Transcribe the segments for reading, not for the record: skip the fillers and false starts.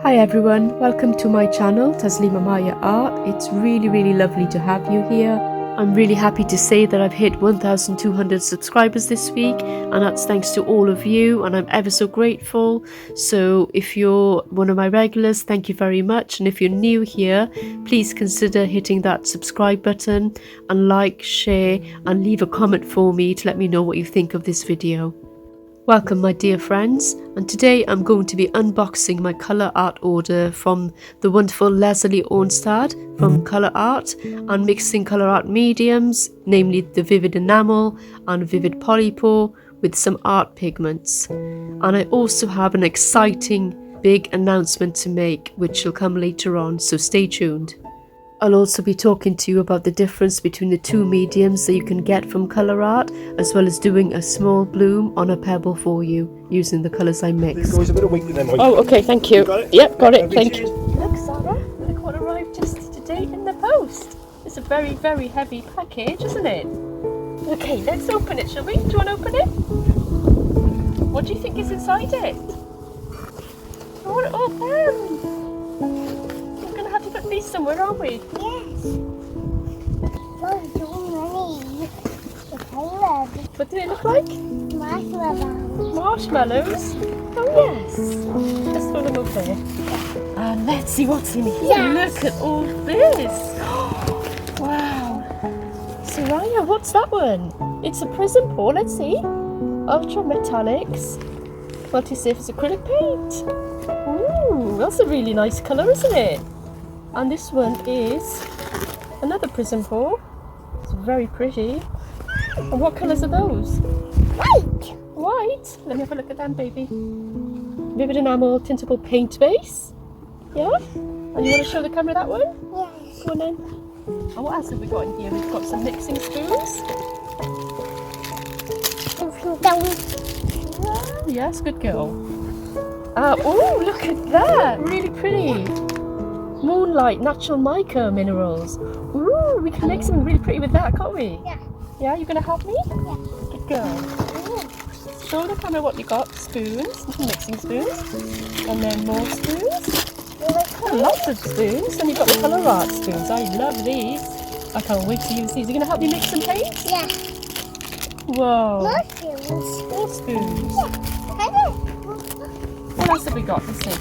Hi everyone, welcome to my channel Taslima Maya Art. It's really lovely to have you here. I'm really happy to say that I've hit 1,200 subscribers this week, and that's thanks to all of you, and I'm ever so grateful. So if you're one of my regulars, thank you very much, and if you're new here, please consider hitting that subscribe button and like, share and leave a comment for me to let me know what you think of this video. Welcome my dear friends, and today I'm going to be unboxing my ColourArte order from the wonderful Leslie Ornstad from ColourArte, and mixing ColourArte Mediums, namely the Vivid Enamel and Vivid PolyPour, with some art pigments. And I also have an exciting big announcement to make which will come later on, so stay tuned. I'll also be talking to you about the difference between the two mediums that you can get from ColourArte, as well as doing a small bloom on a pebble for you using the colours I mixed. It goes a bit of weekly then, Mike. Oh, okay, thank you. Got it? Yep, got it, thank cheers. you. Look, Sarah, look what arrived just today in the post. It's a very heavy package, isn't it? Okay, let's open it, shall we? Do you want to open it? What do you think is inside it? I want to open. Have to put these somewhere, aren't we? Yes. There's so many. What do they look like? Marshmallows. Marshmallows? Oh yes. Let's throw them over there. And let's see what's in here. Yes. Look at all this. Wow. Soraya, what's that one? It's a prism pour, let's see. Ultra metallics. Multi-surface acrylic paint. Ooh, that's a really nice colour, isn't it? And this one is another prism pour. It's very pretty. And what colours are those? White. White? Let me have a look at them, baby. Vivid Enamel Tintable Paint Base. Yeah? And you want to show the camera that one? Yes. Go on then. And what else have we got in here? We've got some mixing spoons. Yes, good girl. Oh, look at that. Really pretty. Moonlight natural mica minerals. Ooh, we can make something really pretty with that, can't we? Yeah. Yeah, you gonna help me? Yeah. Good girl. Ooh. Show the camera what you got. Spoons, mixing spoons, and then more spoons. Lots of spoons, and you've got the ColourArte spoons. I love these. I can't wait to use these. Are you gonna help me mix some paint? Yeah. Whoa. More spoons. More spoons. Yeah. What else have we got? Let's see.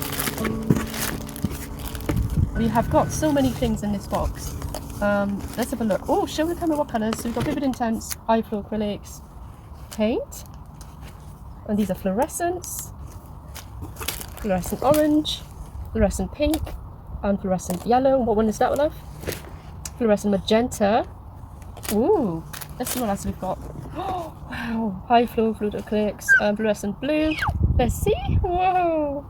We have got so many things in this box. Let's have a look. Oh, show the camera what colours. So we've got Vivid Intense, High Flow Acrylics, Paint. And these are fluorescents. Fluorescent orange, fluorescent pink, and fluorescent yellow. What one is that one of? Fluorescent magenta. Ooh, let's see what else we've got. Oh, wow. High Flow Fluid Acrylics, fluorescent blue. Let's see. Whoa.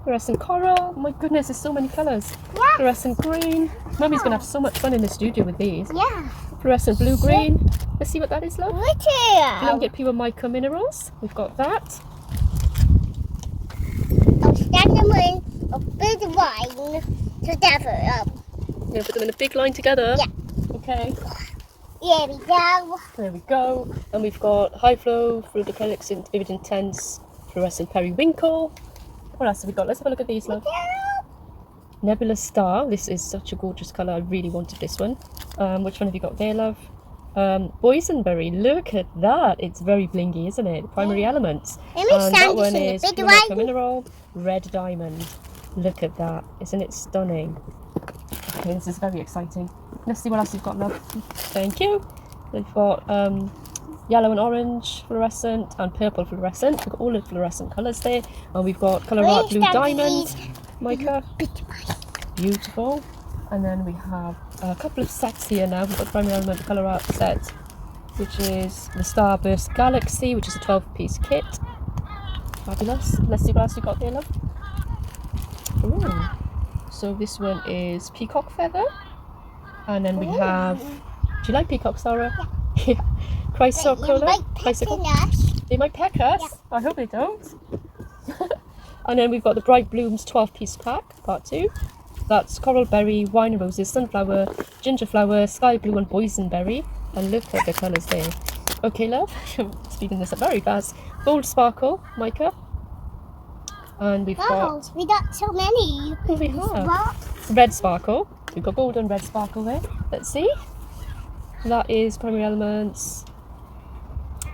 Fluorescent coral. My goodness, there's so many colours. Yeah. Fluorescent green. Mummy's going to have so much fun in the studio with these. Yeah. Fluorescent blue-green. Let's see what that is, love. Pretty. Blanket Pure Mica Minerals. We've got that. I'll stand them in a big line together. Yeah, put them in a big line together. Yeah. Okay. Here we go. There we go. And we've got High Flow Fluid Acrylics in Vivid Intense, Fluorescent Periwinkle. What else have we got? Let's have a look at these, love. Nebula Star. This is such a gorgeous colour. I really wanted this one. Which one have you got there, love? Boysenberry. Look at that. It's very blingy, isn't it? Primary elements. Let me And that stand one this in is a big Blue Mica line. Mineral, Red Diamond. Look at that. Isn't it stunning? Okay, this is very exciting. Let's see what else you've got, love. Thank you. We've got yellow and orange fluorescent and purple fluorescent. We've got all the fluorescent colours there. And we've got ColourArte Blue Diamond mica. Beautiful. And then we have a couple of sets here now. We've got the Primary Element ColourArte set, which is the Starburst Galaxy, which is a 12-piece kit. Fabulous. Let's see what else you got there, love. Ooh. So this one is Peacock Feather. And then we have... Do you like peacock, Sarah? Yeah. Chrysocolla. They might peck us. Yeah. I hope they don't. And then we've got the Bright Blooms 12-piece pack, part 2. That's coral berry, wine and roses, sunflower, ginger flower, sky blue and boysenberry. And look at the colours there. Okay, love. Speeding this up very fast. Gold sparkle, mica. And we've Wow, we got so many. Oh, we have. What? Red sparkle. We've got gold and red sparkle there. Let's see. That is Primary Elements,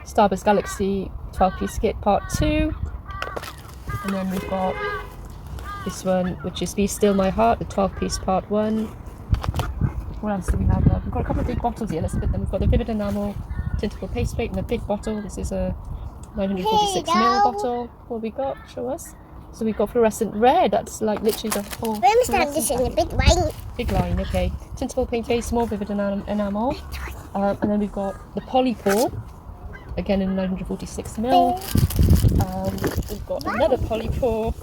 Starburst Galaxy 12-piece kit part 2. And then we've got this one, which is Be Still My Heart, the 12-piece part 1. What else do we have? We've got a couple of big bottles here. Let's look at them. We've got the Vivid Enamel Tintable Paste Plate in a big bottle. This is a 946ml bottle. What have we got? Show us. So we've got fluorescent red. That's like literally the whole. We understand this in a big line. Big line, okay. Tintable paint base, more Vivid enamel. And then we've got the PolyPour, again in 946ml. We've got another PolyPour.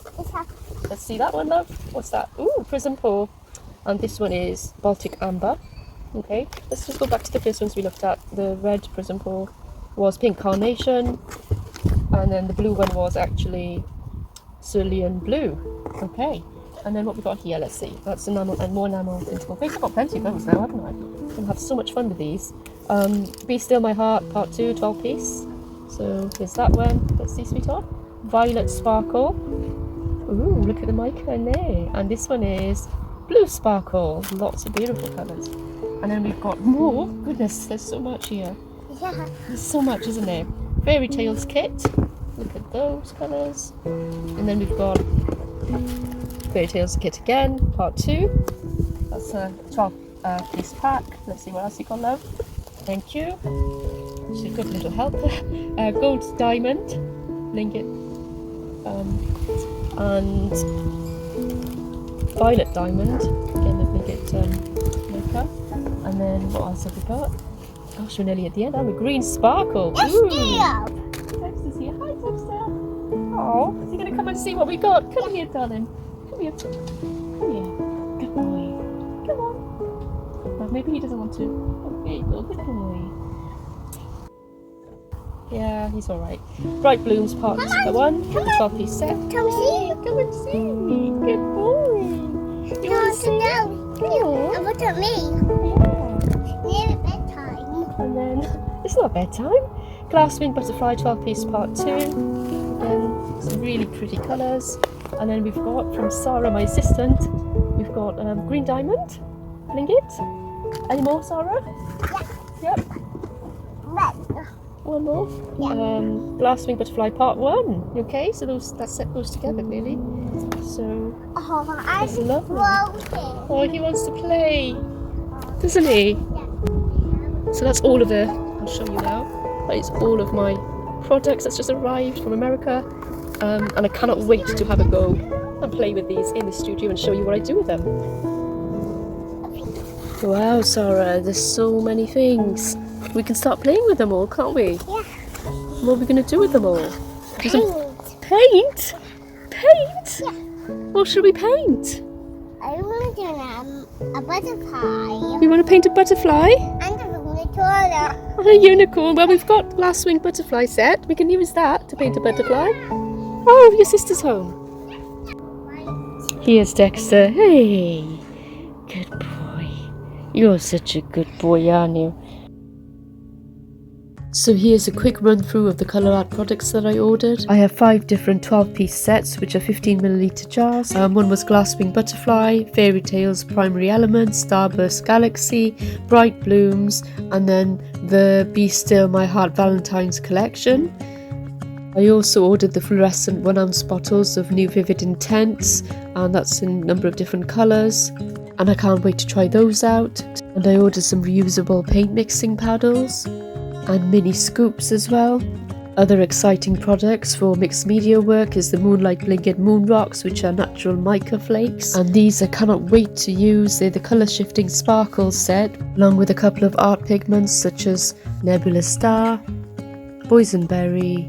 Let's see that one, love. What's that? Ooh, Prism Pour. And this one is Baltic Amber. Okay, let's just go back to the first ones we looked at. The red Prism Pour was Pink Carnation, and then the blue one was actually Cerulean Blue. Okay, and then what we got here, let's see. That's enamel and more enamel tintable paste. I've got plenty of those now, haven't I? I'm gonna have so much fun with these. Be Still My Heart part 2, 12-piece. So here's that one. Let's see, sweetheart. Violet Sparkle. Ooh, look at the mica in there. And this one is Blue Sparkle. Lots of beautiful colours. And then we've got more. Goodness, there's so much here. Yeah. There's so much, isn't there? Fairy Tales kit. Look at those colours. And then we've got Fairy Tales kit again, part 2. That's a 12-piece pack. Let's see what else you got, love. Thank you. She's a good little helper. Gold Diamond, Lingot, and Violet Diamond, again the Lingot Mica. And then what else have we got? Gosh, we're nearly at the end, aren't we? Green Sparkle. Yes, dear. Dexter's here. Hi, Dexter. Oh, is he going to come and see what we got? Come here, darling. Come here. Come here. Good boy. Come on. Well, maybe he doesn't want to. Okay, good boy. Yeah, he's alright. Bright Blooms part 1, the 12-piece set. Come see. Come and see me. Good boy. You want to see? Yeah. Look at me. Yeah. Near bedtime. And then, it's not bedtime. Glasswing Butterfly 12-piece part 2. Again, some really pretty colours. And then we've got, from Sarah, my assistant, we've got Green Diamond, Lingot. Any more, Sarah? Yeah. Yep. Red. One more. Yeah. Glasswing Butterfly part 1. Okay, so that set goes together, really. So, Oh, I it's lovely. floating. Oh, he wants to play, doesn't he? So that's all of the, I'll show you now, that is all of my products that's just arrived from America, and I cannot wait to have a go and play with these in the studio and show you what I do with them. Wow, Sarah, there's so many things. We can start playing with them all, can't we? Yeah. What are we going to do with them all? Paint. Paint? Paint? Yeah. What should we paint? I want to do a butterfly. You want to paint a butterfly? And a unicorn. A unicorn. Well, we've got Glasswing Butterfly set. We can use that to paint a butterfly. Oh, your sister's home. Here's Dexter. Hey, good boy. You're such a good boy, aren't you? So here's a quick run through of the ColourArte products that I ordered. I have 5 different 12-piece sets, which are 15ml jars. One was Glasswing Butterfly, Fairy Tales Primary Elements, Starburst Galaxy, Bright Blooms, and then the Be Still My Heart Valentine's collection. I also ordered the fluorescent 1-ounce bottles of New Vivid Intents, and that's in a number of different colours. And I can't wait to try those out. And I ordered some reusable paint mixing paddles and mini scoops as well. Other exciting products for mixed media work is the Moonlight Blinket Moon Rocks, which are natural mica flakes, and these I cannot wait to use. They're the colour shifting sparkles set, along with a couple of art pigments such as Nebula Star, Boysenberry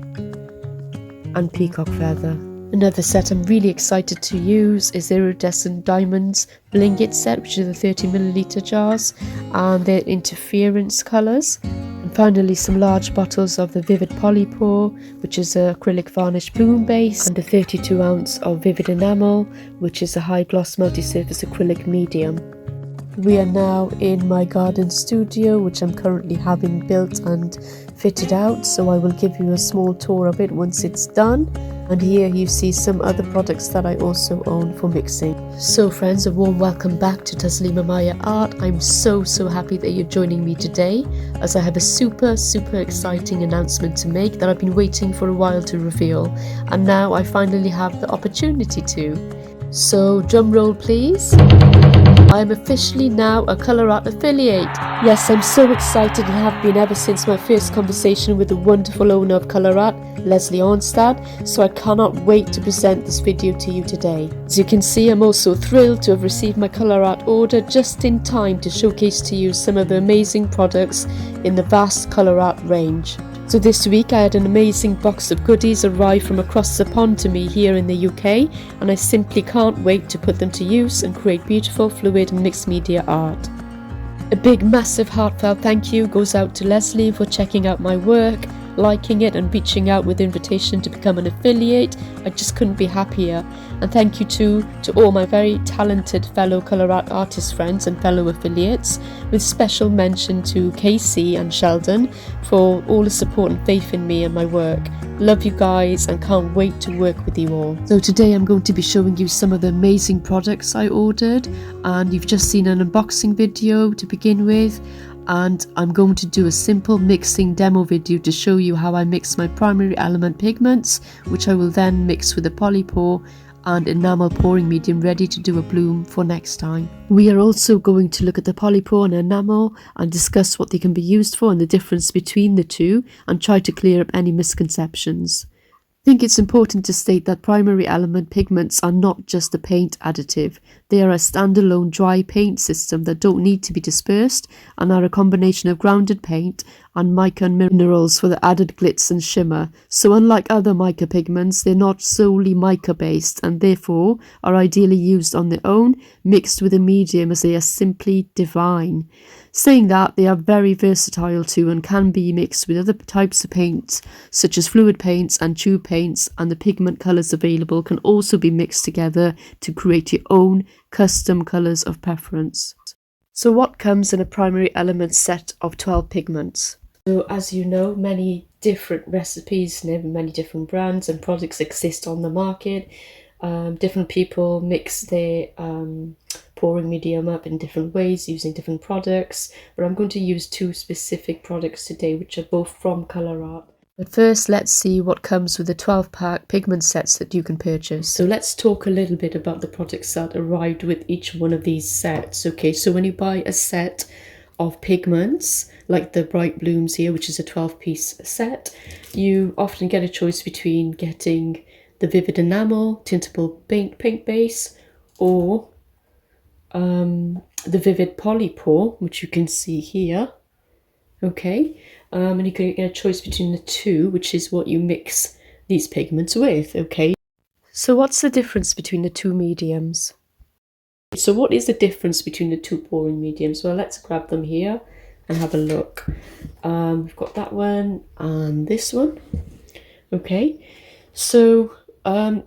and Peacock Feather. Another set I'm really excited to use is the Iridescent Diamonds Blinket set, which are the 30ml jars, and they're interference colours. And finally some large bottles of the Vivid PolyPour, which is an acrylic varnish bloom base, and a 32-ounce of Vivid Enamel, which is a high gloss multi-surface acrylic medium. We are now in my garden studio, which I'm currently having built and fitted out, so I will give you a small tour of it once it's done. And here you see some other products that I also own for mixing. So friends, a warm welcome back to Taslima Maya Art. I'm so happy that you're joining me today, as I have a super exciting announcement to make that I've been waiting for a while to reveal, and now I finally have the opportunity to. So drum roll please. I am officially now a ColourArte affiliate. Yes, I'm so excited and have been ever since my first conversation with the wonderful owner of ColourArte, Leslie Ornstad, so I cannot wait to present this video to you today. As you can see, I'm also thrilled to have received my ColourArte order just in time to showcase to you some of the amazing products in the vast ColourArte range. So this week I had an amazing box of goodies arrive from across the pond to me here in the UK, and I simply can't wait to put them to use and create beautiful fluid and mixed media art. A big massive heartfelt thank you goes out to Leslie for checking out my work, liking it and reaching out with the invitation to become an affiliate. I just couldn't be happier. And thank you too to all my very talented fellow ColourArte artist friends and fellow affiliates, with special mention to Casey and Sheldon for all the support and faith in me and my work. Love you guys and can't wait to work with you all. So today I'm going to be showing you some of the amazing products I ordered, and you've just seen an unboxing video to begin with. And I'm going to do a simple mixing demo video to show you how I mix my primary element pigments, which I will then mix with a PolyPour and enamel pouring medium ready to do a bloom for next time. We are also going to look at the PolyPour and enamel and discuss what they can be used for and the difference between the two, and try to clear up any misconceptions. I think it's important to state that primary element pigments are not just a paint additive. They are a standalone dry paint system that don't need to be dispersed and are a combination of grounded paint and mica and minerals for the added glitz and shimmer. So unlike other mica pigments, they're not solely mica based and therefore are ideally used on their own, mixed with a medium, as they are simply divine. Saying that, they are very versatile too and can be mixed with other types of paints such as fluid paints and tube paints, and the pigment colours available can also be mixed together to create your own custom colours of preference. So what comes in a primary element set of 12 pigments? So as you know, many different recipes, many different brands and products exist on the market. Different people mix their pouring medium up in different ways using different products, but I'm going to use two specific products today which are both from ColourArte. But first, let's see what comes with the 12-pack pigment sets that you can purchase. So let's talk a little bit about the products that arrived with each one of these sets. Okay, so when you buy a set of pigments like the Bright Blooms here, which is a 12-piece set, you often get a choice between getting the Vivid Enamel tintable paint base, or the Vivid PolyPour, which you can see here. Okay, and you can get a choice between the two, which is what you mix these pigments with. Okay, so what's the difference between the two mediums? So what is the difference between the two pouring mediums? Well, let's grab them here and have a look. We've got that one and this one. Okay, so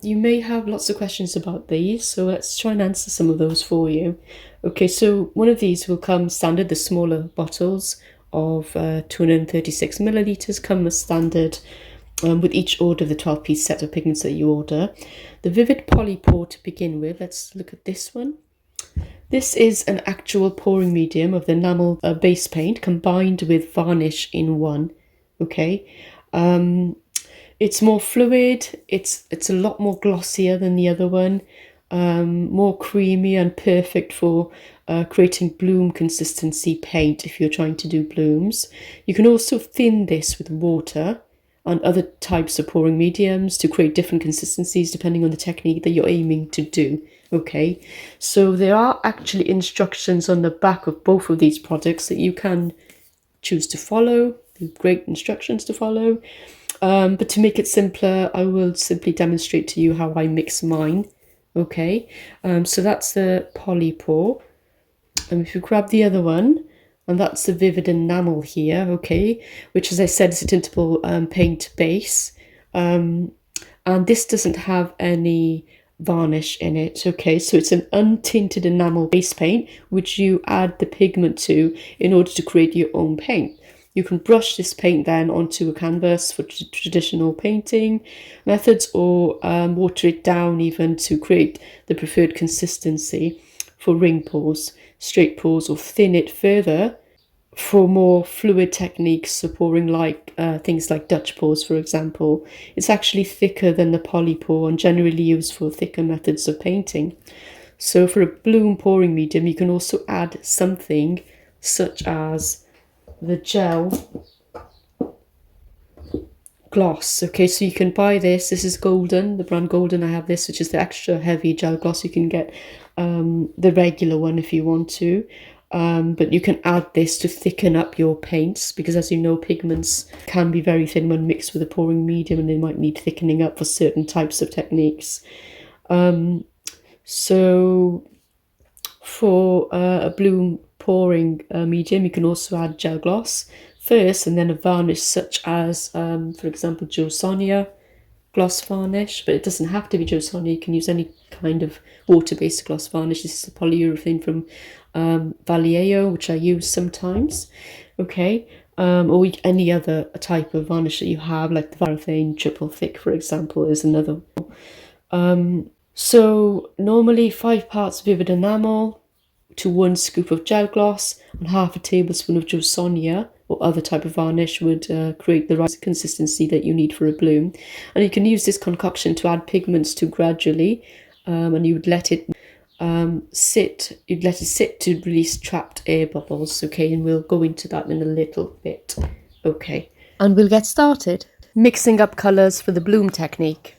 you may have lots of questions about these, so let's try and answer some of those for you. Okay, so one of these will come standard. The smaller bottles of 236 milliliters come as standard with each order of the 12-piece set of pigments that you order. The Vivid PolyPour to begin with, let's look at this one. This is an actual pouring medium of the enamel base paint combined with varnish in one. Okay, it's more fluid, it's a lot more glossier than the other one, more creamy and perfect for creating bloom consistency paint if you're trying to do blooms. You can also thin this with water and other types of pouring mediums to create different consistencies depending on the technique that you're aiming to do. Okay, so there are actually instructions on the back of both of these products that you can choose to follow. They're great instructions to follow. But to make it simpler, I will simply demonstrate to you how I mix mine. Okay, so that's the PolyPour. And if you grab the other one, and that's the Vivid Enamel here, okay, which, as I said, is a tintable paint base. And this doesn't have any varnish in it. Okay, so it's an untinted enamel base paint which you add the pigment to in order to create your own paint. You can brush this paint then onto a canvas for traditional painting methods, or water it down even to create the preferred consistency for ring pours, straight pours, or thin it further for more fluid techniques, so pouring like things like Dutch pours, for example. It's actually thicker than the polypour and generally used for thicker methods of painting. So for a bloom pouring medium, you can also add something such as the gel gloss. Okay, so you can buy this. This is Golden, the brand Golden. I have this, which is the extra heavy gel gloss. You can get the regular one if you want to. But you can add this to thicken up your paints, because as you know, pigments can be very thin when mixed with a pouring medium, and they might need thickening up for certain types of techniques. So for a bloom pouring medium, you can also add gel gloss first, and then a varnish such as, for example, Jo Sonja gloss varnish, but it doesn't have to be Jo Sonja. You can use any kind of water-based gloss varnish. This is a polyurethane from Vallejo, which I use sometimes. Okay, or any other type of varnish that you have, like the Vallejo triple thick, for example, is another. So normally 5 parts vivid enamel to 1 scoop of gel gloss and half a tablespoon of Jo Sonja or other type of varnish would create the right consistency that you need for a bloom. And you can use this concoction to add pigments to gradually, and you would let it sit. You'd let it sit to release trapped air bubbles. Okay, and we'll go into that in a little bit. Okay, and we'll get started mixing up colors for the bloom technique.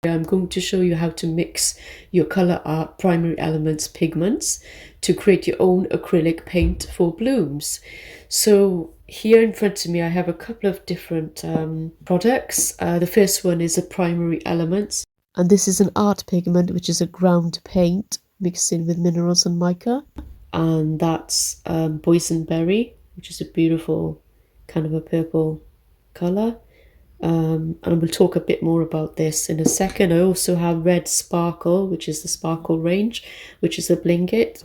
I'm going to show you how to mix your ColourArte primary elements pigments to create your own acrylic paint for blooms. So here in front of me I have a couple of different products. The first one is a primary elements, and this is an art pigment, which is a ground paint mixed in with minerals and mica, and that's boysenberry, which is a beautiful kind of a purple colour. And we'll talk a bit more about this in a second. I also have red sparkle, which is the sparkle range, which is a blingit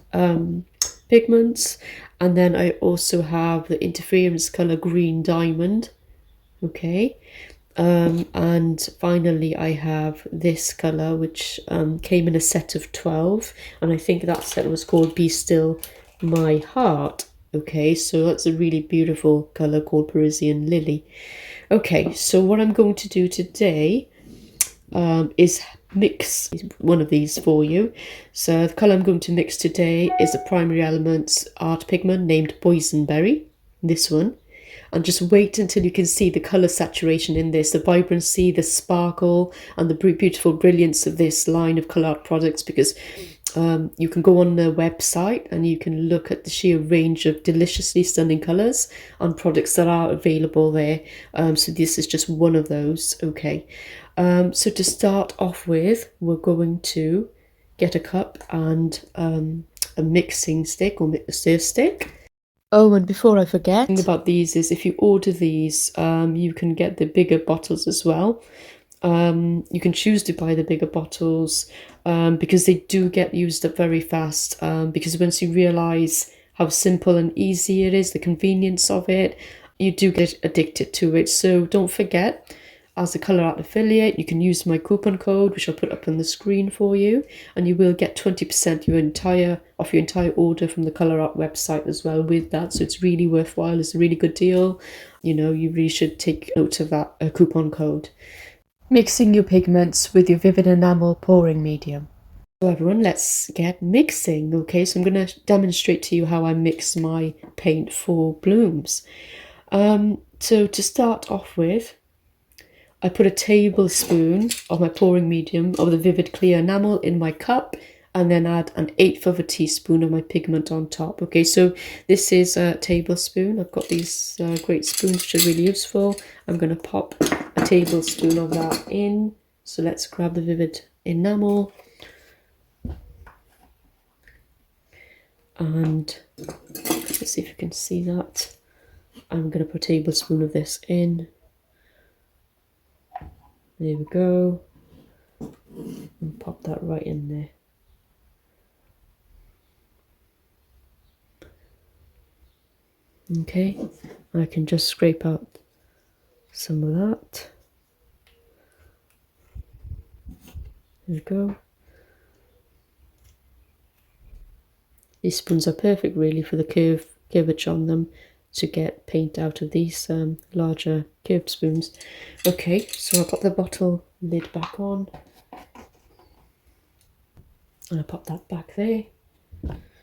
pigments, and then I also have the interference color green diamond. Okay, and finally I have this color, which came in a set of 12, and I think that set was called Be Still My Heart. Okay, so that's a really beautiful color called Parisian Lily. Okay, so what I'm going to do today is mix one of these for you. So the colour I'm going to mix today is a primary elements art pigment named Boysenberry, this one. And just wait until you can see the colour saturation in this, the vibrancy, the sparkle, and the beautiful brilliance of this line of ColourArte products, because you can go on their website and you can look at the sheer range of deliciously stunning colours and products that are available there. So this is just one of those. Okay, so to start off with, we're going to get a cup and a mixing stick or stir stick. Oh, and before I forget, the thing about these is if you order these, you can get the bigger bottles as well. You can choose to buy the bigger bottles because they do get used up very fast, because once you realize how simple and easy it is, the convenience of it, you do get addicted to it. So don't forget, as a ColourArte affiliate, you can use my coupon code, which I'll put up on the screen for you, and you will get 20% off your entire order from the ColourArte website as well with that. So it's really worthwhile. It's a really good deal. You know, you really should take note of that coupon code. Mixing your pigments with your Vivid Enamel pouring medium. So everyone, let's get mixing. Okay, so I'm going to demonstrate to you how I mix my paint for blooms. So to start off with, I put a tablespoon of my pouring medium of the Vivid Clear Enamel in my cup, and then add 1/8 of a teaspoon of my pigment on top. Okay, so this is a tablespoon. I've got these great spoons which are really useful. I'm going to pop a tablespoon of that in. So let's grab the Vivid Enamel. And let's see if you can see that. I'm going to put a tablespoon of this in. There we go. And pop that right in there. Okay, I can just scrape out some of that. There we go. These spoons are perfect really for the curvature on them to get paint out of these larger curved spoons. Okay, so I'll pop the bottle lid back on. And I'll pop that back there.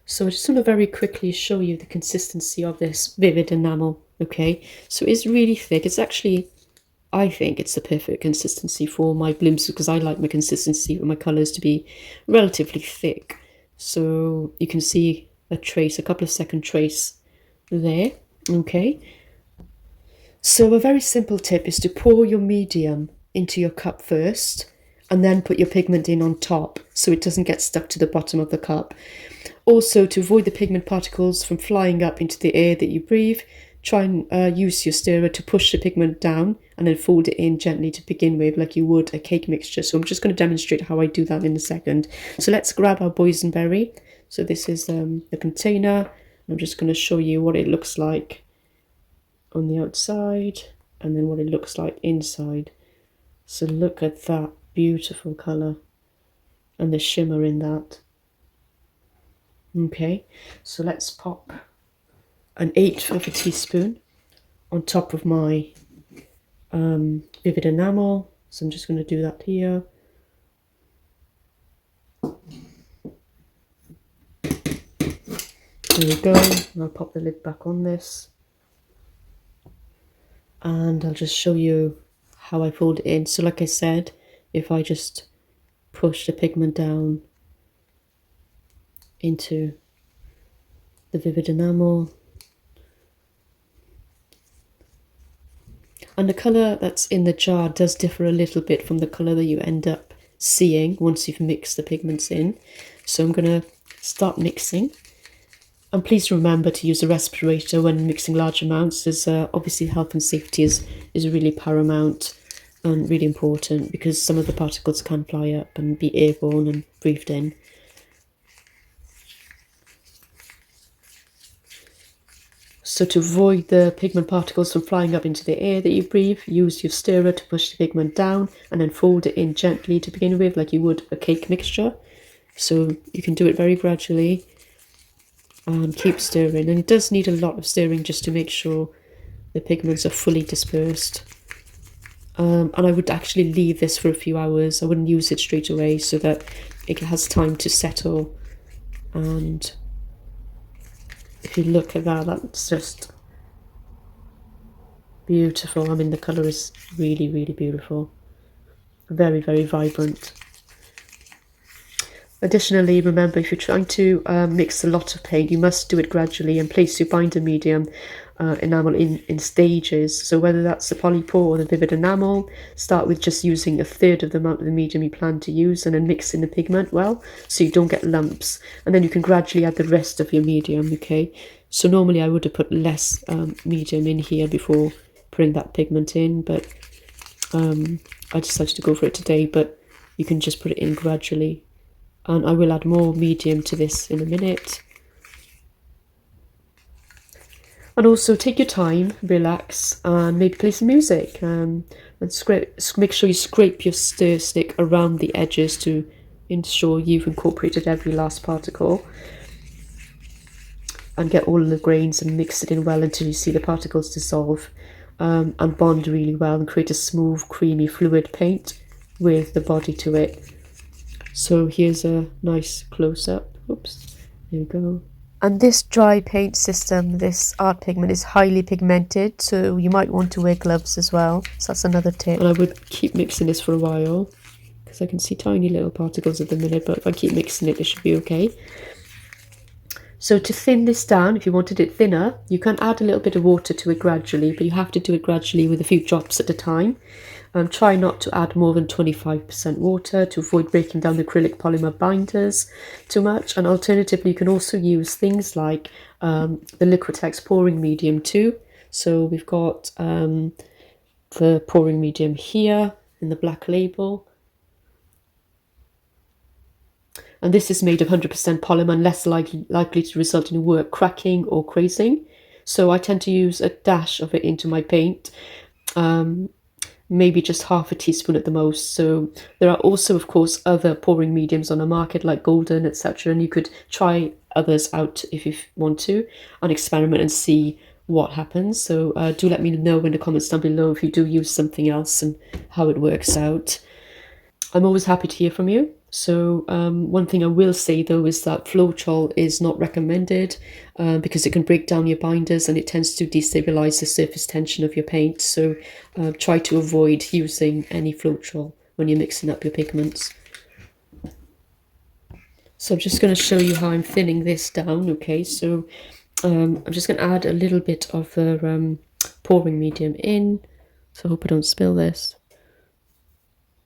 So I just want to very quickly show you the consistency of this vivid enamel. Okay, so it's really thick. It's actually, I think it's the perfect consistency for my blooms, because I like my consistency for my colours to be relatively thick. So you can see a trace, a couple of second trace there. Okay, so a very simple tip is to pour your medium into your cup first and then put your pigment in on top so it doesn't get stuck to the bottom of the cup. Also, to avoid the pigment particles from flying up into the air that you breathe, try and use your stirrer to push the pigment down and then fold it in gently to begin with, like you would a cake mixture. So I'm just going to demonstrate how I do that in a second. So let's grab our boysenberry. So this is the container. I'm just going to show you what it looks like on the outside and then what it looks like inside. So look at that beautiful colour and the shimmer in that. Okay, so let's pop an 1/8 of a teaspoon on top of my vivid enamel. So I'm just going to do that here. There we go. I'll pop the lid back on this. And I'll just show you how I fold it in. So like I said, if I just push the pigment down into the vivid enamel, and the colour that's in the jar does differ a little bit from the colour that you end up seeing once you've mixed the pigments in. So I'm going to start mixing, and please remember to use a respirator when mixing large amounts, as obviously health and safety is really paramount and really important, because some of the particles can fly up and be airborne and breathed in. So to avoid the pigment particles from flying up into the air that you breathe, use your stirrer to push the pigment down and then fold it in gently to begin with, like you would a cake mixture. So you can do it very gradually and keep stirring. And it does need a lot of stirring just to make sure the pigments are fully dispersed. And I would actually leave this for a few hours. I wouldn't use it straight away so that it has time to settle. And if you look at that, that's just beautiful. I mean, the colour is really, really beautiful. Very, very vibrant. Additionally, remember, if you're trying to mix a lot of paint, you must do it gradually and place your binder medium enamel in stages. So whether that's the PolyPour or the vivid enamel, start with just using 1/3 of the amount of the medium you plan to use and then mix in the pigment well so you don't get lumps, and then you can gradually add the rest of your medium. Okay, so normally I would have put less medium in here before putting that pigment in, but I decided to go for it today. But you can just put it in gradually, and I will add more medium to this in a minute. And also take your time, relax, and maybe play some music. And make sure you scrape your stir stick around the edges to ensure you've incorporated every last particle. And get all of the grains and mix it in well until you see the particles dissolve and bond really well and create a smooth, creamy, fluid paint with the body to it. So here's a nice close-up. Oops, there we go. And this dry paint system, this art pigment, is highly pigmented, so you might want to wear gloves as well. So that's another tip. And I would keep mixing this for a while, because I can see tiny little particles at the minute, but if I keep mixing it, it should be okay. So to thin this down, if you wanted it thinner, you can add a little bit of water to it gradually, but you have to do it gradually with a few drops at a time. Try not to add more than 25% water to avoid breaking down the acrylic polymer binders too much. And alternatively, you can also use things like the Liquitex pouring medium too. So we've got the pouring medium here in the black label. And this is made of 100% polymer and less likely to result in work cracking or crazing. So I tend to use a dash of it into my paint, maybe just half a teaspoon at the most. So there are also, of course, other pouring mediums on the market like golden, etc., and you could try others out if you want to and experiment and see what happens. So do let me know in the comments down below if you do use something else and how it works out. I'm always happy to hear from you. So one thing I will say though is that Floetrol is not recommended because it can break down your binders and it tends to destabilize the surface tension of your paint. So try to avoid using any Floetrol when you're mixing up your pigments. So I'm just going to show you how I'm thinning this down. Okay, so I'm just going to add a little bit of the pouring medium in. So I hope I don't spill this.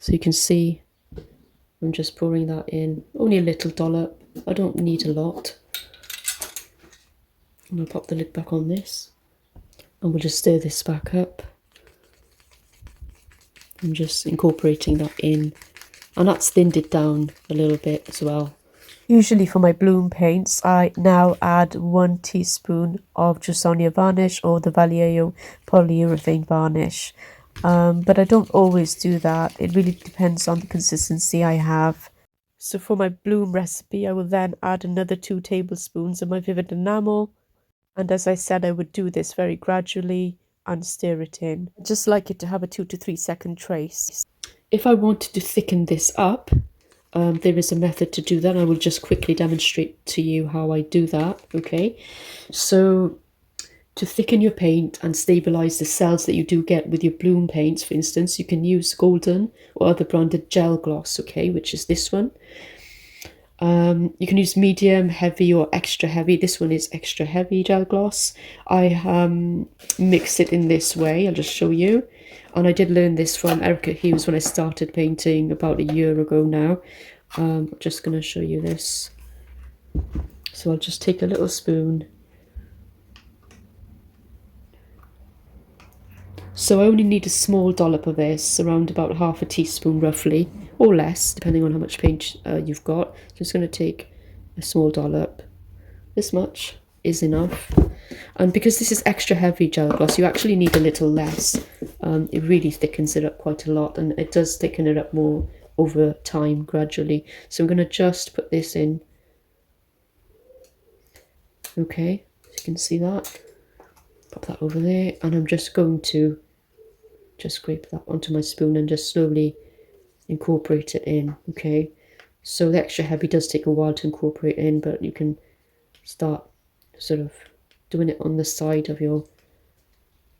So you can see I'm just pouring that in, only a little dollop. I don't need a lot. I'm going to pop the lid back on this and we'll just stir this back up. I'm just incorporating that in, and that's thinned it down a little bit as well. Usually for my bloom paints, I now add 1 teaspoon of Jusonia varnish or the Vallejo polyurethane varnish. But I don't always do that. It really depends on the consistency I have. So for my bloom recipe, I will then add another 2 tablespoons of my Vivid Enamel. And as I said, I would do this very gradually and stir it in. I just like it to have a 2 to 3 second trace. If I wanted to thicken this up, there is a method to do that. I will just quickly demonstrate to you how I do that. Okay, so to thicken your paint and stabilize the cells that you do get with your bloom paints, for instance, you can use golden or other branded gel gloss, okay, which is this one. You can use medium, heavy or extra heavy. This one is extra heavy gel gloss. I mix it in this way. I'll just show you. And I did learn this from Erica Hughes when I started painting about a year ago now. I'm just going to show you this. So I'll just take a little spoon. So I only need a small dollop of this, around about half a teaspoon roughly, or less, depending on how much paint you've got. Just going to take a small dollop. This much is enough. And because this is extra heavy gel gloss, you actually need a little less. It really thickens it up quite a lot, and it does thicken it up more over time gradually. So I'm going to just put this in. Okay, you can see that. Pop that over there, and I'm just going to just scrape that onto my spoon and just slowly incorporate it in. Okay, so the extra heavy does take a while to incorporate in, but you can start sort of doing it on the side of your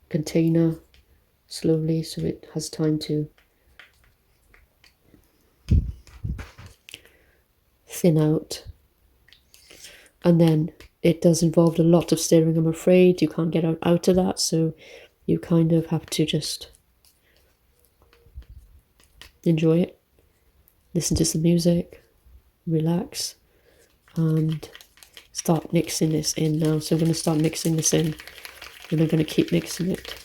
container slowly so it has time to thin out. And then it does involve a lot of stirring, I'm afraid. You can't get out of that, so you kind of have to just enjoy it, listen to some music, relax, and start mixing this in now. So I'm going to start mixing this in, and I'm going to keep mixing it.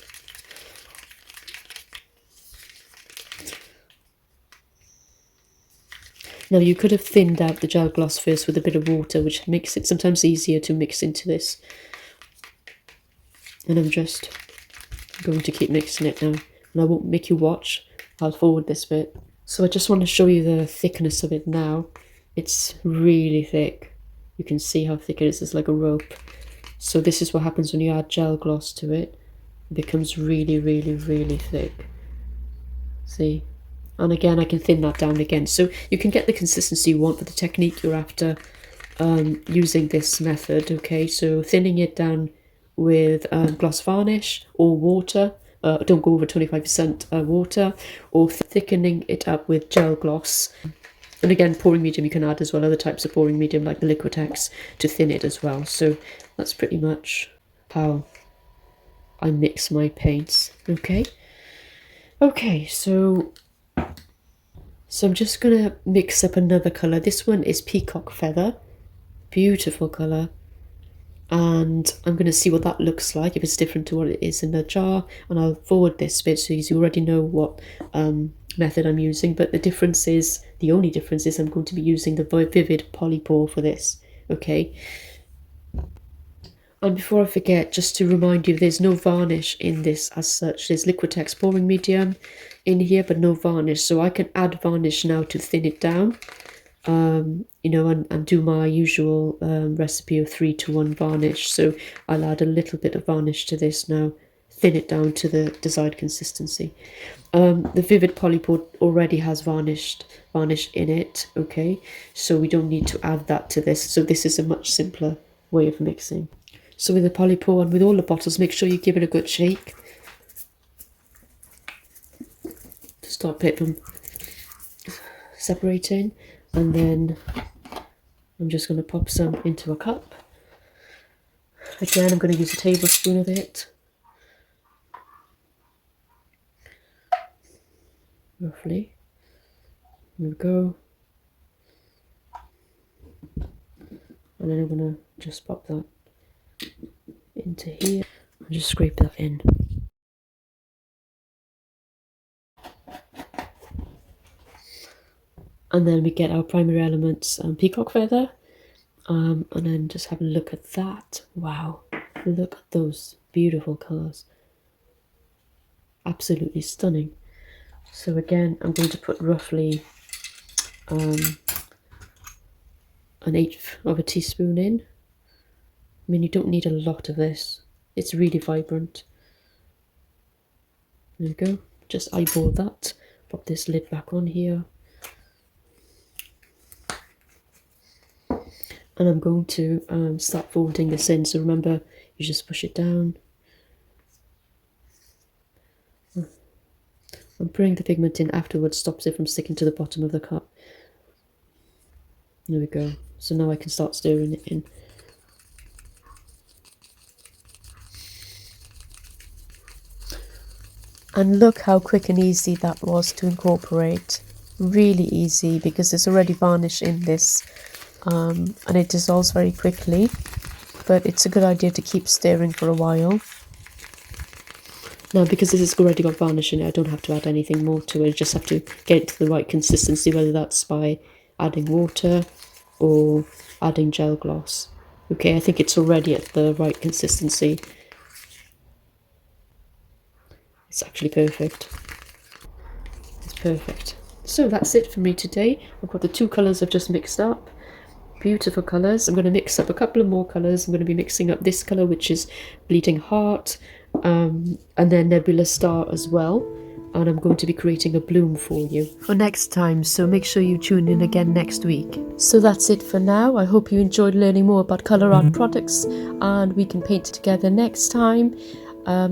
Now you could have thinned out the gel gloss first with a bit of water, which makes it sometimes easier to mix into this. And I'm just going to keep mixing it now, and I won't make you watch. I'll forward this bit. So I just want to show you the thickness of it now. It's really thick. You can see how thick it is. It's like a rope. So this is what happens when you add gel gloss to it. It becomes really, really, really thick. See? And again, I can thin that down again. So you can get the consistency you want for the technique you're after using this method. Okay, so thinning it down with gloss varnish or water. Don't go over 25% water, or thickening it up with gel gloss. And again, pouring medium you can add as well, other types of pouring medium like the Liquitex to thin it as well. So that's pretty much how I mix my paints. Okay, so I'm just gonna mix up another colour. This one is Peacock Feather, beautiful colour. And I'm going to see what that looks like, if it's different to what it is in the jar, and I'll forward this bit so you already know what method I'm using. But the only difference is I'm going to be using the Vivid PolyPour for this. Okay, And before I forget, just to remind you, there's no varnish in this as such. There's Liquitex pouring medium in here, but no varnish. So I can add varnish now to thin it down, you know, and do my usual recipe of 3-to-1 varnish. So I'll add a little bit of varnish to this now, thin it down to the desired consistency. The Vivid PolyPour already has varnish in it, okay? So we don't need to add that to this. So this is a much simpler way of mixing. So with the PolyPour and with all the bottles, make sure you give it a good shake to stop it from separating. And then I'm just going to pop some into a cup. Again, I'm going to use a tablespoon of it. Roughly. There we go. And then I'm going to just pop that into here and just scrape that in. And then we get our primary elements, peacock feather, and then just have a look at that. Wow, look at those beautiful colours. Absolutely stunning. So again, I'm going to put roughly 1/8 of a teaspoon in. I mean, you don't need a lot of this. It's really vibrant. There we go. Just eyeball that. Pop this lid back on here. And I'm going to start folding this in. So remember, you just push it down. And pouring the pigment in afterwards stops it from sticking to the bottom of the cup. There we go. So now I can start stirring it in. And look how quick and easy that was to incorporate. Really easy, because there's already varnish in this, and it dissolves very quickly, but it's a good idea to keep stirring for a while. Now, because this has already got varnish in it, I don't have to add anything more to it. I just have to get it to the right consistency, whether that's by adding water or adding gel gloss. Okay, I think it's already at the right consistency. It's actually perfect. It's perfect. So that's it for me today. I've got the two colours I've just mixed up. Beautiful colours. I'm going to mix up a couple of more colours. I'm going to be mixing up this colour, which is Bleeding Heart, and then Nebula Star as well. And I'm going to be creating a bloom for you for next time, so make sure you tune in again next week. So that's it for now. I hope you enjoyed learning more about ColourArte products, and we can paint together next time.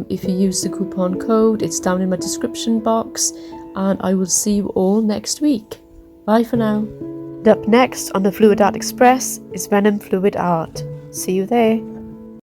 If you use the coupon code, it's down in my description box, and I will see you all next week. Bye for now. Up next on the Fluidart Express is Venom Fluid Art. See you there.